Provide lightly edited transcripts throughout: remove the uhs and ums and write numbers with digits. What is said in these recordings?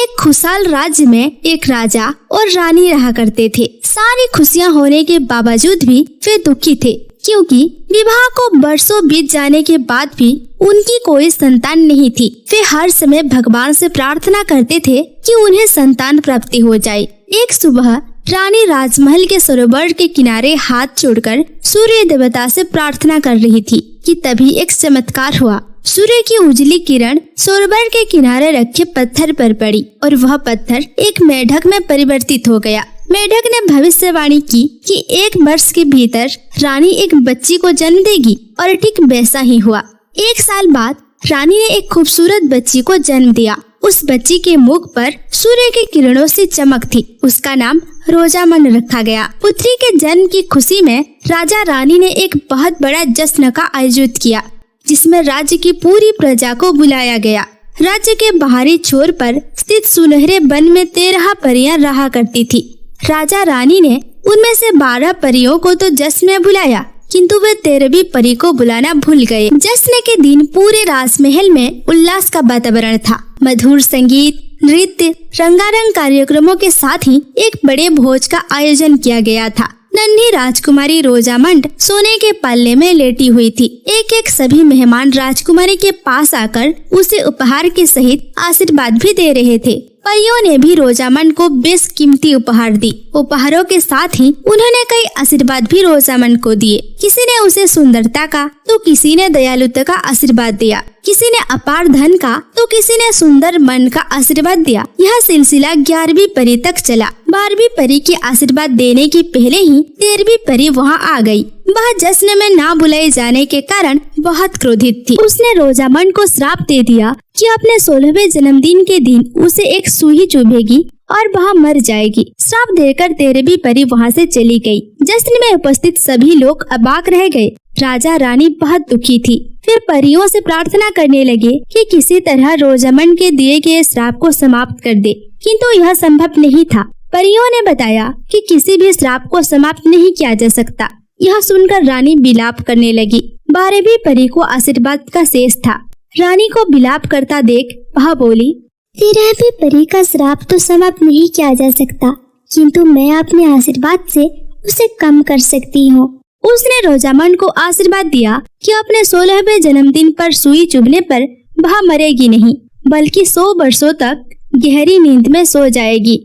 एक खुशहाल राज्य में एक राजा और रानी रहा करते थे। सारी खुशियां होने के बावजूद भी वे दुखी थे, क्योंकि विवाह को बरसों बीत जाने के बाद भी उनकी कोई संतान नहीं थी। वे हर समय भगवान से प्रार्थना करते थे कि उन्हें संतान प्राप्ति हो जाए। एक सुबह रानी राजमहल के सरोवर के किनारे हाथ जोड़कर सूर्य देवता से प्रार्थना कर रही थी कि तभी एक चमत्कार हुआ। सूर्य की उजली किरण सरोवर के किनारे रखे पत्थर पर पड़ी और वह पत्थर एक मेढक में परिवर्तित हो गया। मेढक ने भविष्यवाणी की कि 1 वर्ष के भीतर रानी एक बच्ची को जन्म देगी और ठीक वैसा ही हुआ। 1 साल बाद रानी ने एक खूबसूरत बच्ची को जन्म दिया। उस बच्ची के मुख पर सूर्य की किरणों से चमक थी। उसका नाम रोजामन रखा गया। पुत्री के जन्म की खुशी में राजा रानी ने एक बहुत बड़ा जश्न का आयोजित किया, जिसमें राज्य की पूरी प्रजा को बुलाया गया। राज्य के बाहरी छोर पर स्थित सुनहरे वन में 13 परियां रहा करती थी। राजा रानी ने उनमें से 12 परियों को तो जश्न में बुलाया, किंतु वे 13वीं परी को बुलाना भूल गए। जश्न के दिन पूरे राजमहल में उल्लास का वातावरण था। मधुर संगीत, नृत्य, रंगारंग कार्यक्रमों के साथ ही एक बड़े भोज का आयोजन किया गया था। नन्ही राजकुमारी रोजामंड सोने के पल्ले में लेटी हुई थी। एक एक सभी मेहमान राजकुमारी के पास आकर उसे उपहार के सहित आशीर्वाद भी दे रहे थे। परियों ने भी रोजामंड को बेशकीमती उपहार दी। उपहारों के साथ ही उन्होंने कई आशीर्वाद भी रोजामंड को दिए। किसी ने उसे सुंदरता का तो किसी ने दयालुता का आशीर्वाद दिया, किसी ने अपार धन का तो किसी ने सुंदर मन का आशीर्वाद दिया। यह सिलसिला 11वीं परी तक चला। 12वीं परी के आशीर्वाद देने के पहले ही 13वीं परी वहाँ आ गई। वह जश्न में ना बुलाए जाने के कारण बहुत क्रोधित थी। उसने रोजामंड को श्राप दे दिया कि अपने 16वें जन्मदिन के दिन उसे एक सुई चुभेगी और वह मर जाएगी। श्राप देकर 13वीं परी वहाँ से चली गई। जश्न में उपस्थित सभी लोग अबाक रह गए। राजा रानी बहुत दुखी थी। फिर परियों से प्रार्थना करने लगे कि किसी तरह रोजामंड के दिए गए श्राप को समाप्त कर दे, किंतु यह संभव नहीं था। परियों ने बताया कि किसी भी श्राप को समाप्त नहीं किया जा सकता। यह सुनकर रानी विलाप करने लगी। 12वीं परी को आशीर्वाद का शेष था। रानी को विलाप करता देख वह बोली, 13वीं परी का श्राप तो समाप्त नहीं किया जा सकता, किंतु मैं अपने आशीर्वाद से उसे कम कर सकती हूँ। उसने रोजामंड को आशीर्वाद दिया कि अपने 16वें जन्मदिन पर सुई चुभने पर वह मरेगी नहीं, बल्कि 100 वर्षों तक गहरी नींद में सो जाएगी।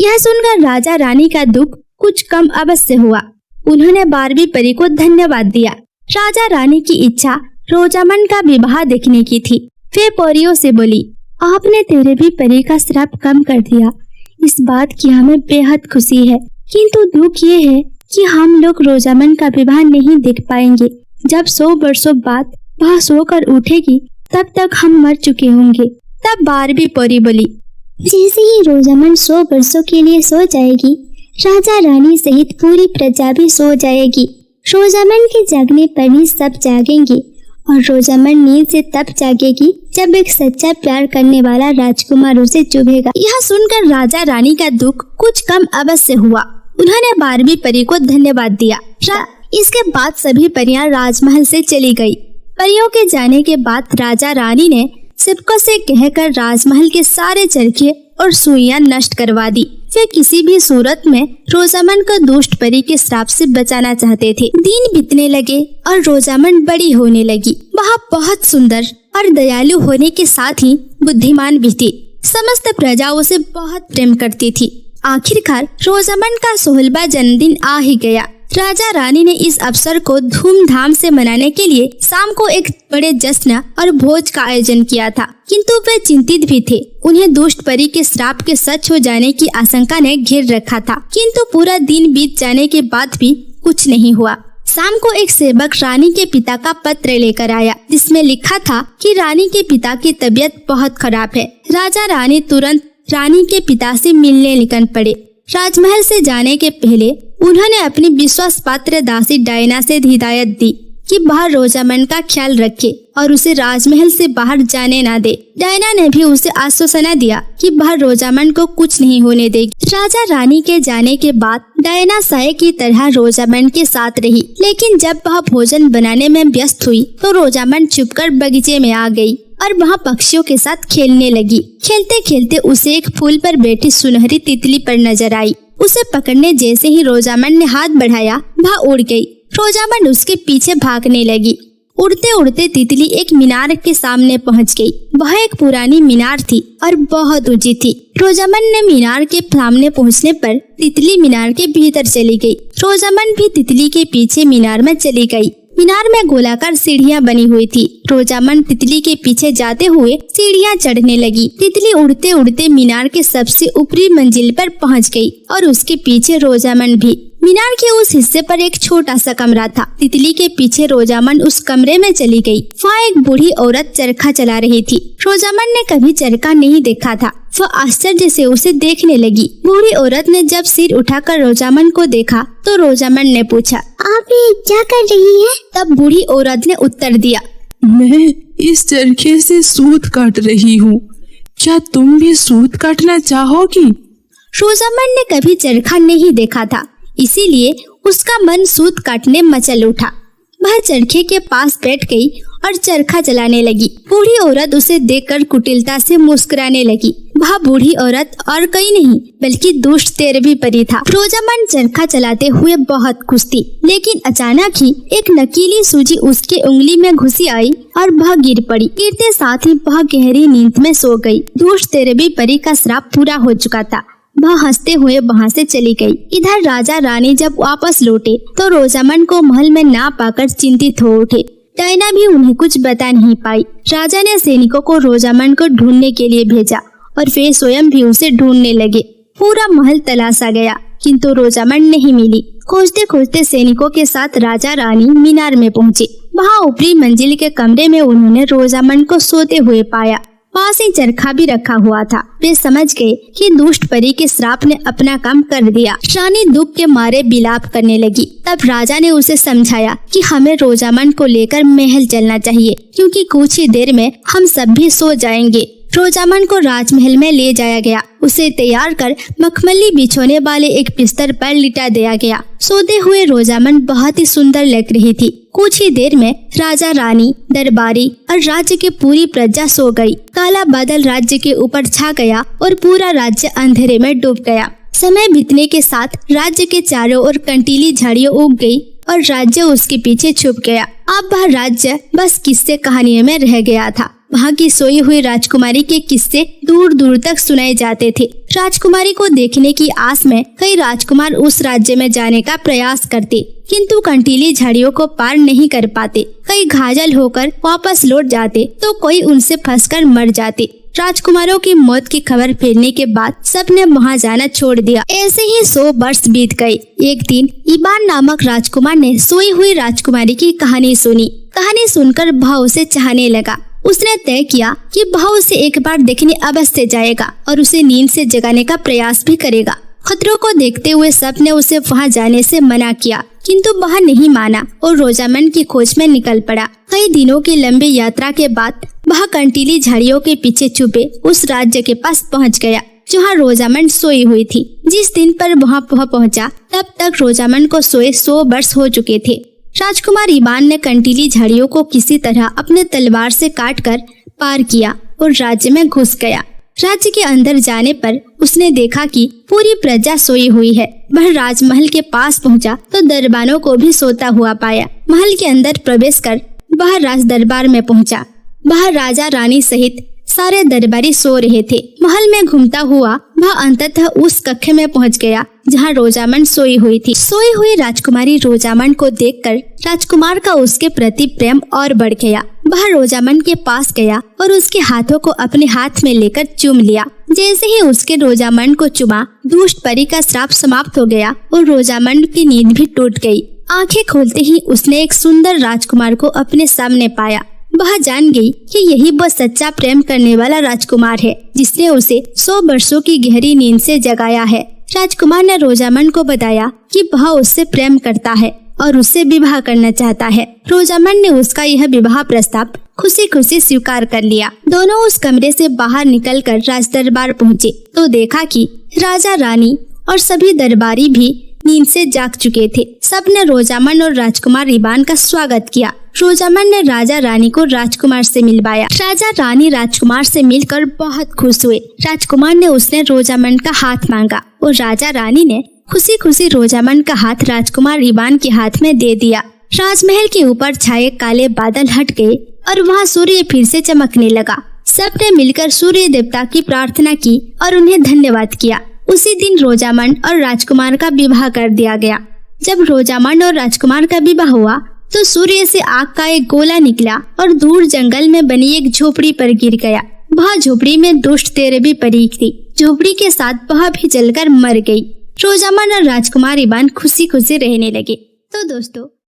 यह सुनकर राजा रानी का दुख कुछ कम अवश्य हुआ। उन्होंने 12वीं परी को धन्यवाद दिया। राजा रानी की इच्छा रोजामंड का विवाह देखने की थी। वे परियों से बोली, आपने 13वीं परी का श्राप कम कर दिया। इस बात की हमें बेहद खुशी है, किंतु दुख ये है कि हम लोग रोजामंड का विवाह नहीं देख पाएंगे। जब 100 वर्षों बाद वह सोकर उठेगी, तब तक हम मर चुके होंगे। तब 12वीं परी बोली, जैसे ही रोजामंड 100 वर्षों के लिए सो जाएगी, राजा रानी सहित पूरी प्रजा भी सो जाएगी। रोजामंड के जागने पर ही सब जागेंगे और रोजामंड नींद से तब जागेगी जब एक सच्चा प्यार करने वाला राजकुमार उसे चुभेगा। यह सुनकर राजा रानी का दुख कुछ कम अवश्य हुआ। उन्होंने 12वीं परी को धन्यवाद दिया। इसके बाद सभी परियां राजमहल से चली गई। परियों के जाने के बाद राजा रानी ने सेवकों से कहकर राजमहल के सारे चरखे और सुइयां नष्ट करवा दी। वे किसी भी सूरत में रोजामंड को दुष्ट परी के श्राप से बचाना चाहते थे। दिन बीतने लगे और रोजामंड बड़ी होने लगी। वह बहुत सुंदर और दयालु होने के साथ ही बुद्धिमान भी थी। समस्त प्रजा उसे बहुत प्रेम करती थी। आखिरकार रोजामंड का 16वां जन्मदिन आ ही गया। राजा रानी ने इस अवसर को धूमधाम से मनाने के लिए शाम को एक बड़े जश्न और भोज का आयोजन किया था, किंतु वे चिंतित भी थे। उन्हें दुष्ट परी के श्राप के सच हो जाने की आशंका ने घेर रखा था, किंतु पूरा दिन बीत जाने के बाद भी कुछ नहीं हुआ। शाम को एक सेवक रानी के पिता का पत्र लेकर आया, जिसमें लिखा था कि रानी के पिता की तबीयत बहुत खराब है। राजा रानी तुरंत रानी के पिता से मिलने निकल पड़े। राजमहल से जाने के पहले उन्होंने अपनी विश्वास पात्र दासी डायना से हिदायत दी कि वह रोजामंड का ख्याल रखे और उसे राजमहल से बाहर जाने ना दे। डायना ने भी उसे आश्वासन दिया कि वह रोजामंड को कुछ नहीं होने देगी। राजा रानी के जाने के बाद डायना साय की तरह रोजामंड के साथ रही, लेकिन जब वह भोजन बनाने में व्यस्त हुई तो रोजामंड छुपकर बगीचे में आ गई और वहाँ पक्षियों के साथ खेलने लगी। खेलते खेलते उसे एक फूल पर बैठी सुनहरी तितली पर नजर आई। उसे पकड़ने जैसे ही रोजामंड ने हाथ बढ़ाया, वह उड़ गई। रोजामंड उसके पीछे भागने लगी। उड़ते उड़ते तितली एक मीनार के सामने पहुंच गई। वह एक पुरानी मीनार थी और बहुत ऊंची थी। रोजामंड ने मीनार के सामने पहुंचने पर तितली मीनार के भीतर चली गई। रोजामंड भी तितली के पीछे मीनार में चली गई। मीनार में गोलाकार सीढ़ियां बनी हुई थी। रोजामंड तितली के पीछे जाते हुए सीढ़ियां चढ़ने लगी। तितली उड़ते उड़ते मीनार के सबसे ऊपरी मंजिल पर पहुंच गई और उसके पीछे रोजामंड भी। मीनार के उस हिस्से पर एक छोटा सा कमरा था। तितली के पीछे रोजामंड उस कमरे में चली गई। वहाँ एक बूढ़ी औरत चरखा चला रही थी। रोजामंड ने कभी चरखा नहीं देखा था। वह आश्चर्य से उसे देखने लगी। बूढ़ी औरत ने जब सिर उठाकर रोजामंड को देखा तो रोजामंड ने पूछा, आप ये क्या कर रही हैं? तब बूढ़ी औरत ने उत्तर दिया, मैं इस चरखे से सूत काट रही हूँ। क्या तुम भी सूत काटना चाहोगी? रोजामंड ने कभी चरखा नहीं देखा था, इसीलिए उसका मन सूत काटने मचल उठा। वह चरखे के पास बैठ गई और चरखा चलाने लगी। बूढ़ी औरत उसे देखकर कुटिलता से मुस्कुराने लगी। वह बूढ़ी औरत और कोई नहीं बल्कि दुष्ट तेरहवीं परी था। रोजामंड चरखा चलाते हुए बहुत खुश थी, लेकिन अचानक ही एक नकीली सूजी उसके उंगली में घुसी आई और वह गिर पड़ी। गिरते साथ ही वह गहरी नींद में सो गई। दुष्ट तेरहवीं परी का श्राप पूरा हो चुका था। वह हंसते हुए वहाँ से चली गई। इधर राजा रानी जब वापस लौटे तो रोजामंड को महल में ना पाकर चिंतित हो उठे। डायना भी उन्हें कुछ बता नहीं पाई। राजा ने सैनिकों को रोजामंड को ढूंढने के लिए भेजा और वे स्वयं भी उसे ढूंढने लगे। पूरा महल तलाशा गया, किंतु रोजामंड नहीं मिली। खोजते खोजते सैनिकों के साथ राजा रानी मीनार में पहुँचे। वहाँ ऊपरी मंजिल के कमरे में उन्होंने रोजामंड को सोते हुए पाया। पास ही चरखा भी रखा हुआ था। वे समझ गए कि दुष्ट परी के श्राप ने अपना काम कर दिया। रानी दुख के मारे बिलाप करने लगी। तब राजा ने उसे समझाया कि हमें रोजामंड को लेकर महल चलना चाहिए, क्योंकि कुछ ही देर में हम सब भी सो जाएंगे। रोजामंड को राजमहल में ले जाया गया। उसे तैयार कर मखमली बिछोने वाले एक बिस्तर पर लिटा दिया गया। सोते हुए रोजामंड बहुत ही सुंदर लग रही थी। कुछ ही देर में राजा रानी, दरबारी और राज्य की पूरी प्रजा सो गई। काला बादल राज्य के ऊपर छा गया और पूरा राज्य अंधेरे में डूब गया। समय बीतने के साथ राज्य के चारों ओर कंटीली झाड़ियां उग गई और राज्य उसके पीछे छुप गया। अब वह राज्य बस किस्से कहानियों में रह गया था। वहाँ की सोई हुई राजकुमारी के किस्से दूर दूर तक सुनाए जाते थे। राजकुमारी को देखने की आस में कई राजकुमार उस राज्य में जाने का प्रयास करते, किंतु कंटीली झाड़ियों को पार नहीं कर पाते। कई घायल होकर वापस लौट जाते तो कोई उनसे फंसकर मर जाते। राजकुमारों की मौत की खबर फैलने के बाद सबने वहाँ जाना छोड़ दिया। ऐसे ही 100 वर्ष बीत गए। एक दिन इबान नामक राजकुमार ने सोई हुई राजकुमारी की कहानी सुनी। कहानी सुनकर वह उसे चाहने लगा। उसने तय किया कि वह उसे एक बार देखने अवश्य जाएगा और उसे नींद से जगाने का प्रयास भी करेगा। खतरों को देखते हुए सबने उसे वहां जाने से मना किया, किंतु वह नहीं माना और रोजामंड की खोज में निकल पड़ा। कई दिनों की लंबी यात्रा के बाद वह कंटीली झाड़ियों के पीछे छुपे उस राज्य के पास पहुंच गया जहां रोजामंड सोई हुई थी। जिस दिन पर वहां पहुंचा तब तक रोजामंड को सोए 100 वर्ष हो चुके थे। राजकुमार इबान ने कंटीली झाड़ियों को किसी तरह अपने तलवार से काटकर पार किया और राज्य में घुस गया। राज्य के अंदर जाने पर उसने देखा कि पूरी प्रजा सोई हुई है। वह राजमहल के पास पहुंचा तो दरबारों को भी सोता हुआ पाया। महल के अंदर प्रवेश कर वह राज दरबार में पहुंचा। वह राजा रानी सहित सारे दरबारी सो रहे थे। महल में घूमता हुआ वह अंततः उस कक्ष में पहुंच गया जहां रोजामंड सोई हुई थी। सोई हुई राजकुमारी रोजामंड को देखकर राजकुमार का उसके प्रति प्रेम और बढ़ गया। वह रोजामंड के पास गया और उसके हाथों को अपने हाथ में लेकर चूम लिया। जैसे ही उसके रोजामंड को चुमा, दुष्ट परी का श्राप समाप्त हो गया और रोजामंड की नींद भी टूट गई। आंखें खोलते ही उसने एक सुंदर राजकुमार को अपने सामने पाया। वह जान गई कि यही वो सच्चा प्रेम करने वाला राजकुमार है जिसने उसे 100 वर्षों की गहरी नींद से जगाया है। राजकुमार ने रोजामंड को बताया कि वह उससे प्रेम करता है और उससे विवाह करना चाहता है। रोजामंड ने उसका यह विवाह प्रस्ताव खुशी खुशी स्वीकार कर लिया। दोनों उस कमरे से बाहर निकलकर राज दरबार पहुँचे तो देखा कि राजा रानी और सभी दरबारी भी नींद से जाग चुके थे। सबने रोजामन और राजकुमार इबान का स्वागत किया। रोजामन ने राजा रानी को राजकुमार से मिलवाया। राजा रानी राजकुमार से मिलकर बहुत खुश हुए। राजकुमार ने उसने रोजामन का हाथ मांगा और राजा रानी ने खुशी खुशी रोजामन का हाथ राजकुमार इबान के हाथ में दे दिया। राजमहल के ऊपर छाए काले बादल हट गए और वहाँ सूर्य फिर से चमकने लगा। सबने मिलकर सूर्य देवता की प्रार्थना की और उन्हें धन्यवाद किया। उसी दिन रोजामन और राजकुमार का विवाह कर दिया गया। जब रोजामन और राजकुमार का विवाह हुआ तो सूर्य से आग का एक गोला निकला और दूर जंगल में बनी एक झोपड़ी पर गिर गया। वह झोपड़ी में दुष्ट तेरबी परी थी। झोपड़ी के साथ वह भी जलकर मर गई। रोजामन और राजकुमार इबान खुशी खुशी रहने लगे। तो दोस्तों